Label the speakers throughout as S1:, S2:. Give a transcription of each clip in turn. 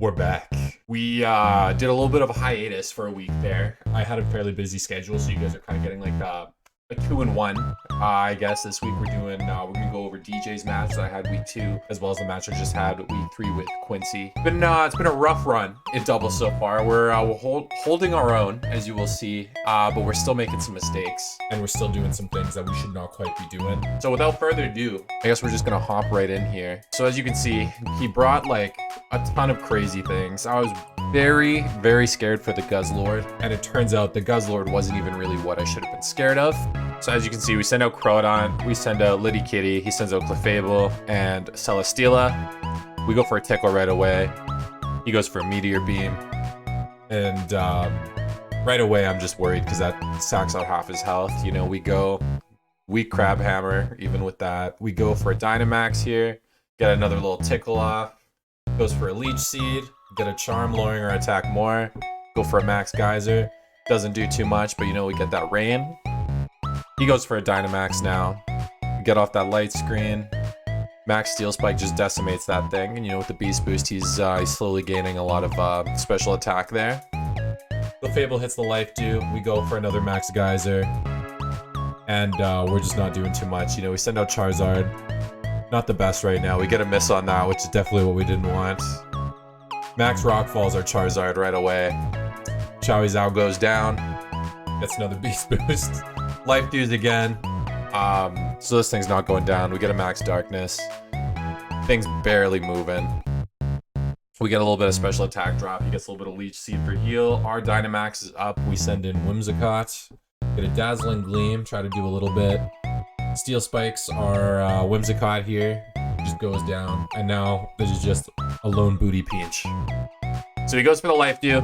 S1: We're back. We did a little bit of a hiatus for a week there. I had a fairly busy schedule, so you guys are kind of getting like a 2-in-1. I guess this week we're gonna go over DJ's match that I had week 2, as well as the match I just had week 3 with Quincy. It's been a rough run in doubles so far. We're holding our own, as you will see, but we're still making some mistakes, and we're still doing some things that we should not quite be doing. So without further ado, I guess we're just gonna hop right in here. So as you can see, he brought like a ton of crazy things. I was very, very scared for the Guzzlord, and it turns out the Guzzlord wasn't even really what I should have been scared of. So as you can see, we send out Crawdon, we send out Lati Kitty, he sends out Clefable and Celesteela. We go for a tickle right away. He goes for a Meteor Beam. And right away, I'm just worried because that sacks out half his health. You know, we go weak Crab Hammer, even with that. We go for a Dynamax here, get another little tickle off. Goes for a Leech Seed, get a Charm, lowering our attack more. Go for a Max Geyser. Doesn't do too much, but you know, we get that Rain. He goes for a Dynamax now. Get off that light screen. Max Steel Spike just decimates that thing. And you know, with the Beast Boost, he's slowly gaining a lot of special attack there. The Fable hits the Life Dew. We go for another Max Geyser. And we're just not doing too much. You know, we send out Charizard. Not the best right now. We get a miss on that, which is definitely what we didn't want. Max Rock falls our Charizard right away. Charizard goes down. Gets another Beast Boost. Life Dews again. So this thing's not going down. We get a Max Darkness. Thing's barely moving. We get a little bit of special attack drop. He gets a little bit of Leech Seed for heal. Our Dynamax is up. We send in Whimsicott. Get a Dazzling Gleam. Try to do a little bit. Steel Spikes are Whimsicott here. Just goes down. And now this is just a lone booty Peach. So he goes for the Life Dew.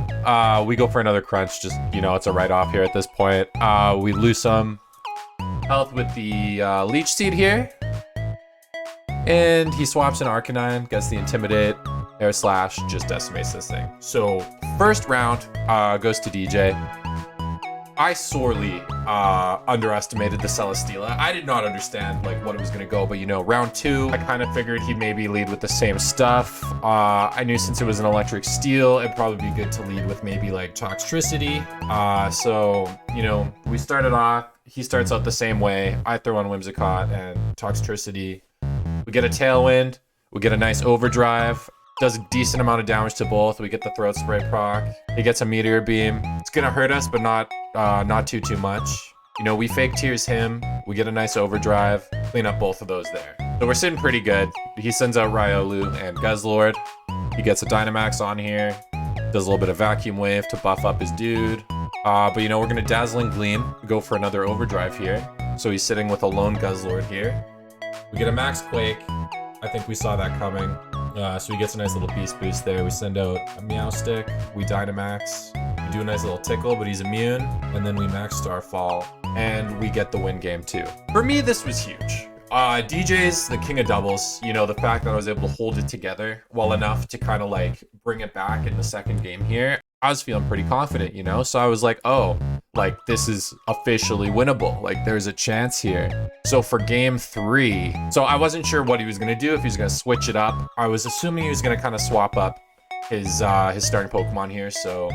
S1: We go for another Crunch. Just, you know, it's a write-off here at this point. We lose some health with the Leech Seed here. And he swaps an Arcanine, gets the Intimidate. Air Slash just decimates this thing. So first round goes to DJ. I sorely underestimated the Celesteela. I did not understand like what it was gonna go, but you know, round 2, I kind of figured he'd maybe lead with the same stuff. I knew since it was an Electric Steel, it'd probably be good to lead with maybe like Toxtricity. So, you know, we started off, he starts out the same way. I throw on Whimsicott and Toxtricity. We get a Tailwind, we get a nice Overdrive. Does a decent amount of damage to both. We get the Throat Spray proc. He gets a Meteor Beam. It's gonna hurt us, but not too much. You know, we Fake Tears him. We get a nice Overdrive. Clean up both of those there. So we're sitting pretty good. He sends out Riolu and Guzzlord. He gets a Dynamax on here. Does a little bit of Vacuum Wave to buff up his dude. But you know, we're gonna Dazzling Gleam. Go for another Overdrive here. So he's sitting with a lone Guzzlord here. We get a Max Quake. I think we saw that coming. So he gets a nice little Beast Boost there. We send out a Meowstic. We Dynamax. We do a nice little tickle, but he's immune. And then we Max Starfall. And we get the win game too. For me, this was huge. DJ's the king of doubles. You know, the fact that I was able to hold it together well enough to kind of like bring it back in the second game here. I was feeling pretty confident, you know? So I was like, oh, like this is officially winnable. Like there's a chance here. So for game 3, so I wasn't sure what he was gonna do, if he was gonna switch it up. I was assuming he was gonna kind of swap up his starting Pokemon here. So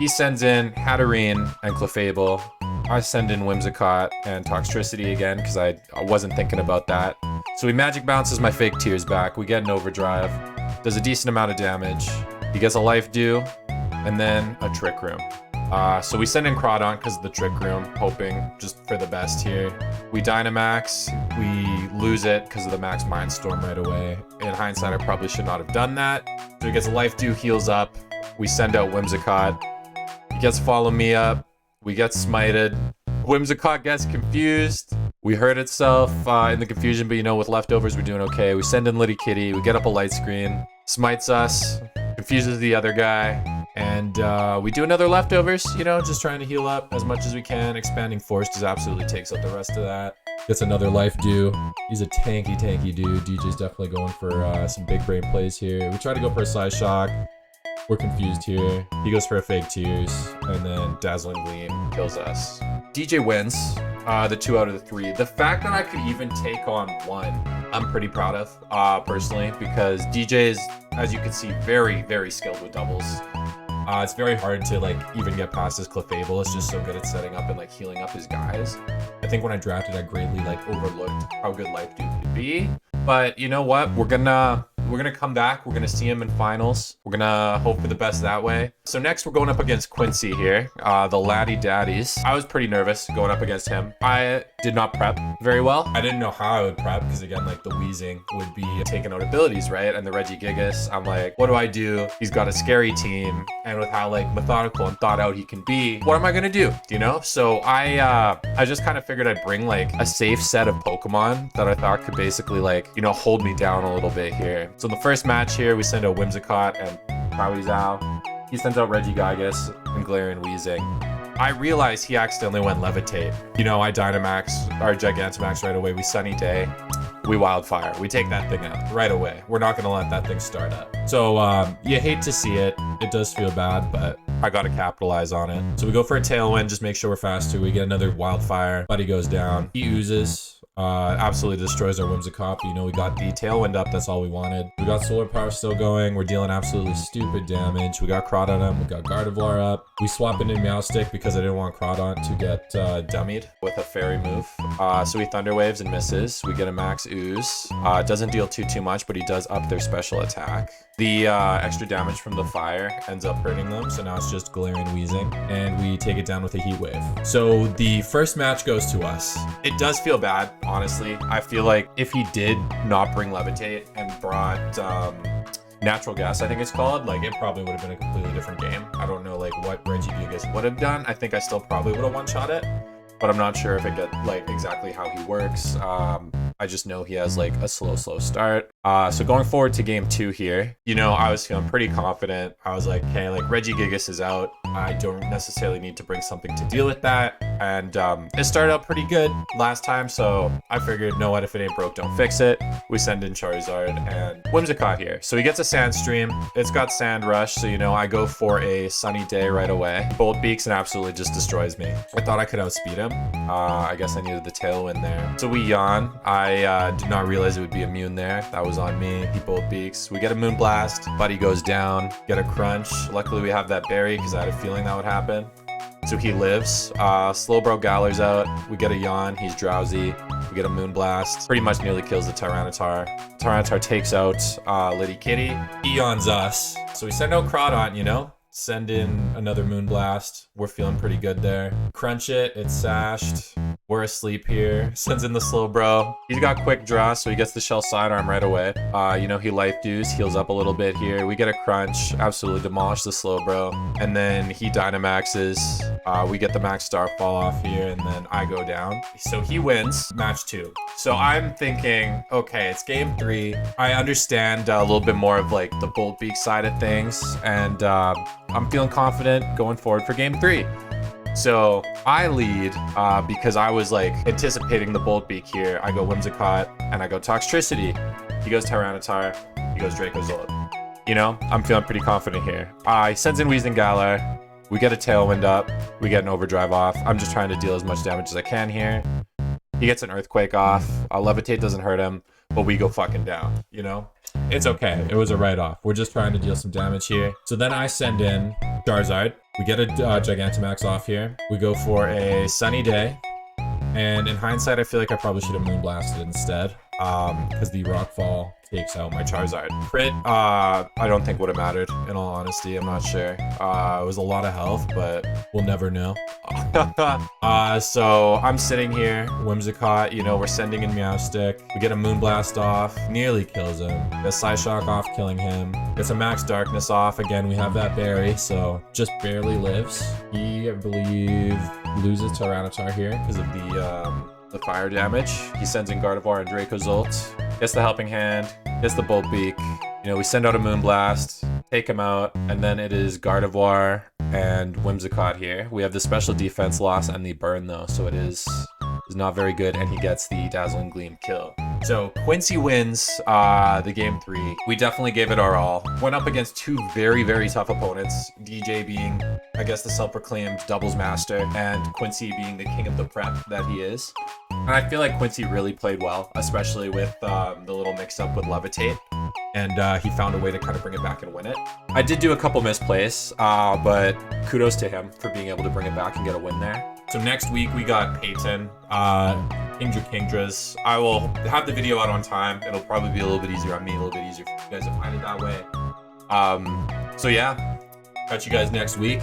S1: he sends in Hatterene and Clefable. I send in Whimsicott and Toxtricity again because I wasn't thinking about that. So he Magic Bounces my Fake Tears back. We get an Overdrive. Does a decent amount of damage. He gets a Life Dew. And then a Trick Room. So we send in Crawdon because of the Trick Room, hoping just for the best here. We Dynamax, we lose it because of the Max Mindstorm right away. In hindsight, I probably should not have done that. So he gets a Life Dew, heals up. We send out Whimsicott. He gets Follow Me Up. We get Smited. Whimsicott gets confused. We hurt itself in the confusion, but you know, with leftovers, we're doing okay. We send in Lati Kitty. We get up a light screen. Smites us. Confuses the other guy. And we do another leftovers, you know, just trying to heal up as much as we can. Expanding Force just absolutely takes out the rest of that. Gets another Life Dew. He's a tanky dude. DJ's definitely going for some big brain plays here. We try to go for a Psy Shock. We're confused here. He goes for a Fake Tears. And then Dazzling Gleam kills us. DJ wins the 2 out of the 3. The fact that I could even take on 1 I'm pretty proud of, personally, because DJ is, as you can see, very, very skilled with doubles. It's very hard to like even get past his Clefable. It's just so good at setting up and like healing up his guys. I think when I drafted, I greatly like overlooked how good Life Dude could be. But you know what? We're gonna come back. We're gonna see him in finals. We're gonna hope for the best that way. So next we're going up against Quincy here, the Lati Daddies. I was pretty nervous going up against him. I did not prep very well. I didn't know how I would prep because again, like the wheezing would be taking out abilities, right? And the Regigigas, I'm like, what do I do? He's got a scary team, and with how like methodical and thought out he can be, what am I gonna do? You know? So I just kind of figured I'd bring like a safe set of Pokemon that I thought could basically like, you know, hold me down a little bit here. So in the first match here, we send out Whimsicott and Powizao. He sends out Regigigas and Galarian Weezing. I realized he accidentally went Levitate. You know, I Dynamax, or Gigantamax right away. We Sunny Day. We Wildfire. We take that thing out right away. We're not going to let that thing start up. So you hate to see it. It does feel bad, but I got to capitalize on it. So we go for a Tailwind. Just make sure we're faster. We get another Wildfire. Buddy goes down. He oozes. Absolutely destroys our Whimsicott. You know, we got the Tailwind up. That's all we wanted. We got Solar Power still going. We're dealing absolutely stupid damage. We got Crawdon up. We got Gardevoir up. We swap into Meowstic because I didn't want Crawdon to get dummied with a fairy move. So he Thunder Waves and misses. We get a Max Ooze. Doesn't deal too much, but he does up their special attack. The extra damage from the fire ends up hurting them. So now it's just Galarian Weezing. And we take it down with a Heat Wave. So the first match goes to us. It does feel bad. Honestly, I feel like if he did not bring Levitate and brought Natural Gas, I think it's called, like it probably would have been a completely different game. I don't know like what Regigigas would have done. I think I still probably would have one-shot it, but I'm not sure if it get like exactly how he works. I just know he has like a slow start. So going forward to game 2 here, you know, I was feeling pretty confident. I was like, okay, like Regigigas is out. I don't necessarily need to bring something to deal with that. And it started out pretty good last time, so I figured, know what, if it ain't broke, don't fix it. We send in Charizard and Whimsicott here. So he gets a Sandstream. It's got Sand Rush, so you know, I go for a Sunny Day right away. Bolt Beaks and absolutely just destroys me. I thought I could outspeed him. I guess I needed the Tailwind there. So we yawn. I did not realize it would be immune there. That was on me. He Bolt Beaks. We get a Moonblast. Buddy goes down. Get a Crunch. Luckily we have that Berry because I had a feeling that would happen. So he lives. Slowbro Galar's out. We get a Yawn. He's drowsy. We get a Moonblast. Pretty much nearly kills the Tyranitar. Tyranitar takes out Liddy Kitty. He yawns us. So we send out Crawdon, you know? Send in another Moonblast. We're feeling pretty good there. Crunch it. It's sashed. We're asleep here. Sends in the Slowbro. He's got quick draw, so he gets the Shell Sidearm right away. You know, he Life Dews, heals up a little bit here. We get a Crunch, absolutely demolish the Slowbro. And then he Dynamaxes. We get the Max Starfall off here, and then I go down. So he wins match 2. So I'm thinking, okay, it's game 3. I understand a little bit more of like the Bolt Beak side of things, and I'm feeling confident going forward for game 3. So I lead because I was like anticipating the Bolt Beak here. I go Whimsicott and I go Toxtricity. He goes Tyranitar. He goes Dracozolt. You know, I'm feeling pretty confident here. He sends in Weezing Galar. We get a Tailwind up. We get an Overdrive off. I'm just trying to deal as much damage as I can here. He gets an Earthquake off. Levitate doesn't hurt him, but we go fucking down, you know? It's okay. It was a write-off. We're just trying to deal some damage here. So then I send in Charizard. We get a Gigantamax off here. We go for a Sunny Day. And in hindsight, I feel like I probably should have Moonblasted instead. Because the Rockfall takes out my Charizard. Crit, I don't think would have mattered, in all honesty. I'm not sure. It was a lot of health, but we'll never know. So I'm sitting here, Whimsicott, you know, we're sending in Meowstic. We get a Moonblast off, nearly kills him. Get Psyshock off, killing him. Gets a Max Darkness off. Again, we have that Berry, so just barely lives. He, I believe, loses Tyranitar here because of the fire damage. He sends in Gardevoir and Dracozolt. Gets the Helping Hand. Gets the Bolt Beak. You know, we send out a Moonblast, take him out, and then it is Gardevoir and Whimsicott here. We have the special defense loss and the burn though, so it is not very good, and he gets the Dazzling Gleam kill. So Quincy wins the game 3. We definitely gave it our all. Went up against 2 very, very tough opponents. DJ being, I guess, the self-proclaimed doubles master, and Quincy being the king of the prep that he is. And I feel like Quincy really played well, especially with the little mix-up with Levitate. And he found a way to kind of bring it back and win it. I did do a couple misplays, but kudos to him for being able to bring it back and get a win there. So next week we got Peyton, Kingdras. I will have the video out on time. It'll probably be a little bit easier on me, a little bit easier for you guys to find it that way. So yeah, catch you guys next week.